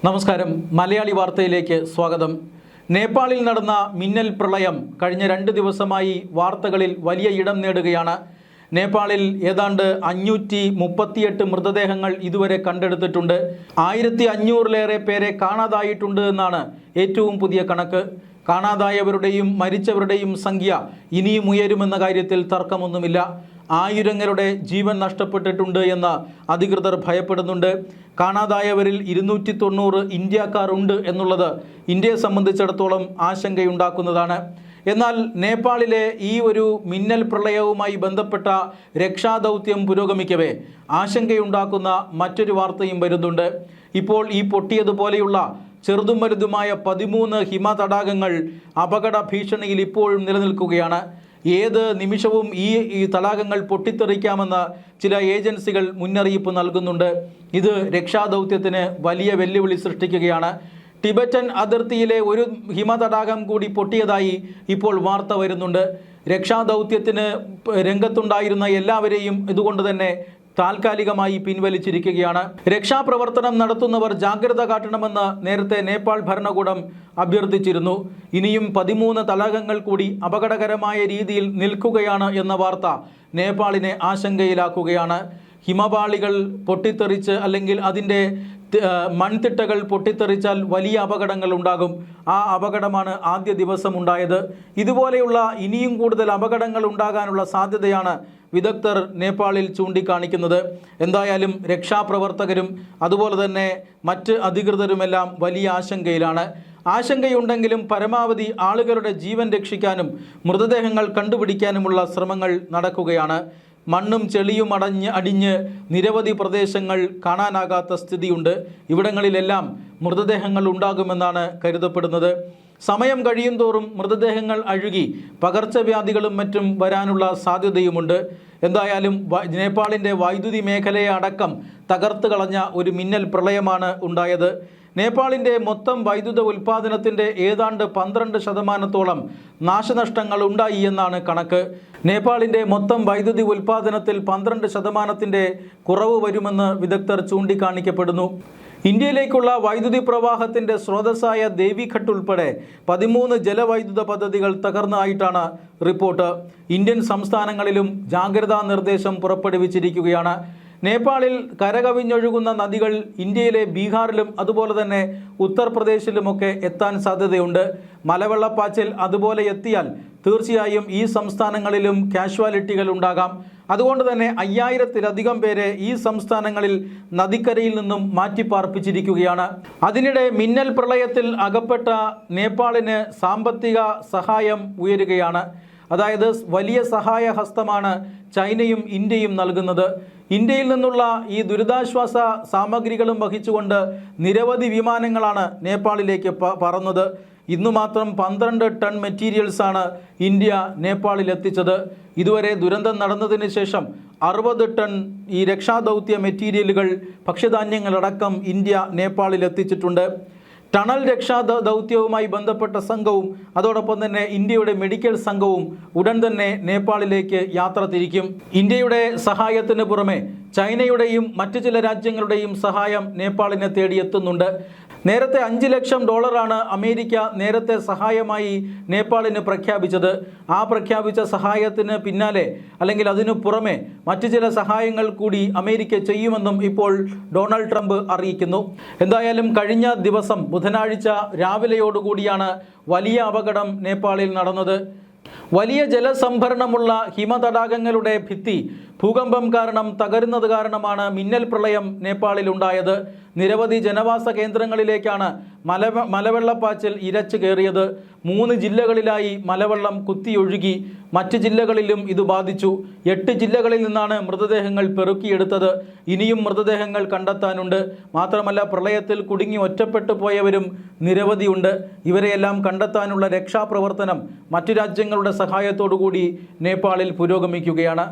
നമസ്കാരം. മലയാളി വാർത്തയിലേക്ക് സ്വാഗതം. നേപ്പാളിൽ നടന്ന മിന്നൽ പ്രളയം കഴിഞ്ഞ 2 ദിവസമായി വാർത്തകളിൽ വലിയ ഇടം നേടുകയാണ്. നേപ്പാളിൽ ഏതാണ്ട് 538 മൃതദേഹങ്ങൾ ഇതുവരെ കണ്ടെടുത്തിട്ടുണ്ട്. 1500-ലേറെ പേരെ കാണാതായിട്ടുണ്ട് എന്നാണ് ഏറ്റവും പുതിയ കണക്ക്. കാണാതായവരുടെയും മരിച്ചവരുടെയും സംഖ്യ ഇനിയും ഉയരുമെന്ന കാര്യത്തിൽ തർക്കമൊന്നുമില്ല. ആയിരങ്ങളുടെ ജീവൻ നഷ്ടപ്പെട്ടിട്ടുണ്ട് എന്ന് അധികൃതർ ഭയപ്പെടുന്നുണ്ട്. കാണാതായവരിൽ 290 ഇന്ത്യക്കാർ ഉണ്ട് എന്നുള്ളത് ഇന്ത്യയെ സംബന്ധിച്ചിടത്തോളം ആശങ്കയുണ്ടാക്കുന്നതാണ്. എന്നാൽ നേപ്പാളിലെ ഈ ഒരു മിന്നൽ പ്രളയവുമായി ബന്ധപ്പെട്ട രക്ഷാദൗത്യം പുരോഗമിക്കവേ ആശങ്കയുണ്ടാക്കുന്ന മറ്റൊരു വാർത്തയും വരുന്നുണ്ട്. ഇപ്പോൾ ഈ പൊട്ടിയതുപോലെയുള്ള ചെറുതും വലുതുമായ 13 ഹിമതടാകങ്ങൾ അപകട ഭീഷണിയിൽ ഇപ്പോഴും നിലനിൽക്കുകയാണ്. ഏത് നിമിഷവും ഈ തടാകങ്ങൾ പൊട്ടിത്തെറിക്കാമെന്ന് ചില ഏജൻസികൾ മുന്നറിയിപ്പ് നൽകുന്നുണ്ട്. ഇത് രക്ഷാദൗത്യത്തിന് വലിയ വെല്ലുവിളി സൃഷ്ടിക്കുകയാണ്. ടിബറ്റൻ അതിർത്തിയിലെ ഒരു ഹിമതടാകം കൂടി പൊട്ടിയതായി ഇപ്പോൾ വാർത്ത വരുന്നുണ്ട്. രക്ഷാദൗത്യത്തിന് രംഗത്തുണ്ടായിരുന്ന എല്ലാവരെയും ഇതുകൊണ്ട് തന്നെ താൽക്കാലികമായി പിൻവലിച്ചിരിക്കുകയാണ്. രക്ഷാപ്രവർത്തനം നടത്തുന്നവർ ജാഗ്രത കാട്ടണമെന്ന് നേരത്തെ നേപ്പാൾ ഭരണകൂടം അഭ്യർത്ഥിച്ചിരുന്നു. ഇനിയും 13 തടാകങ്ങൾ കൂടി അപകടകരമായ രീതിയിൽ നിൽക്കുകയാണ് എന്ന വാർത്ത നേപ്പാളിനെ ആശങ്കയിലാക്കുകയാണ്. ഹിമപാളികൾ പൊട്ടിത്തെറിച്ച് അല്ലെങ്കിൽ അതിൻ്റെ മൺതിട്ടകൾ പൊട്ടിത്തെറിച്ചാൽ വലിയ അപകടങ്ങൾ ഉണ്ടാകും. ആ അപകടമാണ് ആദ്യ ദിവസം ഉണ്ടായത്. ഇതുപോലെയുള്ള ഇനിയും കൂടുതൽ അപകടങ്ങൾ ഉണ്ടാകാനുള്ള സാധ്യതയാണ് വിദഗ്ധർ നേപ്പാളിൽ ചൂണ്ടിക്കാണിക്കുന്നത്. എന്തായാലും രക്ഷാപ്രവർത്തകരും അതുപോലെ തന്നെ മറ്റ് അധികൃതരുമെല്ലാം വലിയ ആശങ്കയിലാണ്. ആശങ്കയുണ്ടെങ്കിലും പരമാവധി ആളുകളുടെ ജീവൻ രക്ഷിക്കാനും മൃതദേഹങ്ങൾ കണ്ടുപിടിക്കാനുമുള്ള ശ്രമങ്ങൾ നടക്കുകയാണ്. മണ്ണും ചെളിയും അടിഞ്ഞ് നിരവധി പ്രദേശങ്ങൾ കാണാനാകാത്ത സ്ഥിതിയുണ്ട്. ഇവിടങ്ങളിലെല്ലാം മൃതദേഹങ്ങൾ ഉണ്ടാകുമെന്നാണ് കരുതപ്പെടുന്നത്. സമയം കഴിയും തോറും മൃതദേഹങ്ങൾ അഴുകി പകർച്ചവ്യാധികളും മറ്റും വരാനുള്ള സാധ്യതയുമുണ്ട്. എന്തായാലും നേപ്പാളിൻ്റെ വൈദ്യുതി മേഖലയെ അടക്കം തകർത്ത് കളഞ്ഞ ഒരു മിന്നൽ പ്രളയമാണ് ഉണ്ടായത്. നേപ്പാളിൻ്റെ മൊത്തം വൈദ്യുത ഉൽപ്പാദനത്തിൻ്റെ ഏതാണ്ട് 12% നാശനഷ്ടങ്ങൾ ഉണ്ടായി എന്നാണ് കണക്ക്. നേപ്പാളിൻ്റെ മൊത്തം വൈദ്യുതി ഉൽപ്പാദനത്തിൽ 12% കുറവ് വരുമെന്ന് വിദഗ്ധർ ചൂണ്ടിക്കാണിക്കപ്പെടുന്നു. ഇന്ത്യയിലേക്കുള്ള വൈദ്യുതി പ്രവാഹത്തിൻ്റെ സ്രോതസ്സായ ദേവിഘട്ട് ഉൾപ്പെടെ 13 ജലവൈദ്യുത പദ്ധതികൾ തകർന്നതായിട്ടാണ് റിപ്പോർട്ട്. ഇന്ത്യൻ സംസ്ഥാനങ്ങളിലും ജാഗ്രതാ നിർദ്ദേശം പുറപ്പെടുവിച്ചിരിക്കുകയാണ്. നേപ്പാളിൽ കരകവിഞ്ഞൊഴുകുന്ന നദികൾ ഇന്ത്യയിലെ ബീഹാറിലും അതുപോലെ തന്നെ ഉത്തർപ്രദേശിലുമൊക്കെ എത്താൻ സാധ്യതയുണ്ട്. മലവെള്ളപ്പാച്ചിൽ അതുപോലെ എത്തിയാൽ തീർച്ചയായും ഈ സംസ്ഥാനങ്ങളിലും കാഷ്വാലിറ്റികൾ ഉണ്ടാകാം. അതുകൊണ്ട് തന്നെ 5000-ലധികം പേരെ ഈ സംസ്ഥാനങ്ങളിൽ നദിക്കരയിൽ നിന്നും മാറ്റിപ്പാർപ്പിച്ചിരിക്കുകയാണ്. അതിനിടെ മിന്നൽ പ്രളയത്തിൽ അകപ്പെട്ട നേപ്പാളിന് സാമ്പത്തിക സഹായം ഉയരുകയാണ്. അതായത് വലിയ സഹായ ഹസ്തമാണ് ചൈനയും ഇന്ത്യയും നൽകുന്നത്. ഇന്ത്യയിൽ നിന്നുള്ള ഈ ദുരിതാശ്വാസ സാമഗ്രികളും വഹിച്ചുകൊണ്ട് നിരവധി വിമാനങ്ങളാണ് നേപ്പാളിലേക്ക് പറന്നത്. ഇന്നു മാത്രം 12 ടൺ മെറ്റീരിയൽസാണ് ഇന്ത്യ നേപ്പാളിൽ എത്തിച്ചത്. ഇതുവരെ ദുരന്തം നടന്നതിന് ശേഷം 60 ടൺ ഈ രക്ഷാദൗത്യ മെറ്റീരിയലുകൾ ഭക്ഷ്യധാന്യങ്ങളടക്കം ഇന്ത്യ നേപ്പാളിൽ എത്തിച്ചിട്ടുണ്ട്. ടണൽ രക്ഷാ ദൗത്യവുമായി ബന്ധപ്പെട്ട സംഘവും അതോടൊപ്പം തന്നെ ഇന്ത്യയുടെ മെഡിക്കൽ സംഘവും ഉടൻ തന്നെ നേപ്പാളിലേക്ക് യാത്ര തിരിക്കും. ഇന്ത്യയുടെ സഹായത്തിന് പുറമെ ചൈനയുടെയും മറ്റു ചില രാജ്യങ്ങളുടെയും സഹായം നേപ്പാളിനെ തേടിയെത്തുന്നുണ്ട്. നേരത്തെ $5 ലക്ഷം അമേരിക്ക നേരത്തെ സഹായമായി നേപ്പാളിന് പ്രഖ്യാപിച്ചത്. ആ പ്രഖ്യാപിച്ച സഹായത്തിന് പിന്നാലെ അല്ലെങ്കിൽ അതിനു പുറമെ മറ്റു ചില സഹായങ്ങൾ കൂടി അമേരിക്ക ചെയ്യുമെന്നും ഇപ്പോൾ ഡൊണാൾഡ് ട്രംപ് അറിയിക്കുന്നു. എന്തായാലും കഴിഞ്ഞ ദിവസം ബുധനാഴ്ച രാവിലെയോടുകൂടിയാണ് വലിയ അപകടം നേപ്പാളിൽ നടന്നത്. വലിയ ജലസംഭരണമുള്ള ഹിമതടാകങ്ങളുടെ ഭിത്തി ഭൂകമ്പം കാരണം തകരുന്നത് കാരണമാണ് മിന്നൽ പ്രളയം നേപ്പാളിൽ ഉണ്ടായത്. നിരവധി ജനവാസ കേന്ദ്രങ്ങളിലേക്കാണ് മലവെള്ളപ്പാച്ചിൽ ഇരച്ചു കയറിയത്. 3 ജില്ലകളിലായി മലവെള്ളം കുത്തിയൊഴുകി. മറ്റ് ജില്ലകളിലും ഇത് ബാധിച്ചു. 8 ജില്ലകളിൽ നിന്നാണ് മൃതദേഹങ്ങൾ പെറുക്കിയെടുത്തത്. ഇനിയും മൃതദേഹങ്ങൾ കണ്ടെത്താനുണ്ട്. മാത്രമല്ല പ്രളയത്തിൽ കുടുങ്ങി ഒറ്റപ്പെട്ടു പോയവരും നിരവധിയുണ്ട്. ഇവരെയെല്ലാം കണ്ടെത്താനുള്ള രക്ഷാപ്രവർത്തനം മറ്റു രാജ്യങ്ങളുടെ സഹായത്തോടു കൂടി നേപ്പാളിൽ പുരോഗമിക്കുകയാണ്.